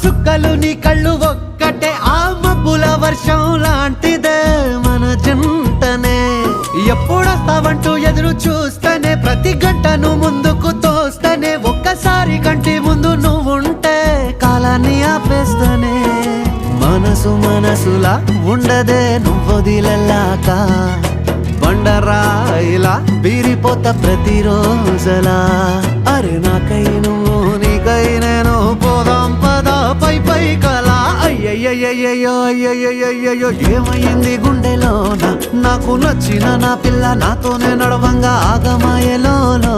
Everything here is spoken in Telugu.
సుక్కలు నీ కళ్ళు ఒక్కటే ఆ మబ్బుల వర్షం లాంటిదే మన జంటనే ఎప్పుడొస్తావంటూ ఎదురు చూస్తేనే ప్రతి గంటను ముందుకు తోస్తేనే ఒక్కసారి కంటి ముందు నువ్వుంటే కాలాన్ని ఆపేస్తేనే మనసులా ఉండదే నువ్వొదిలెల్లాక బండరాయిలా బీరిపోత ప్రతిరోజలా అరే నాకై నువ్వు నీకై నేను పోదాం పదా పై కలా అయ్యయ్యో అయ్యయ్యో ఏమైంది గుండెలోన నాకు నచ్చిన నా పిల్ల నాతోనే నడవంగా ఆగమాయలోనా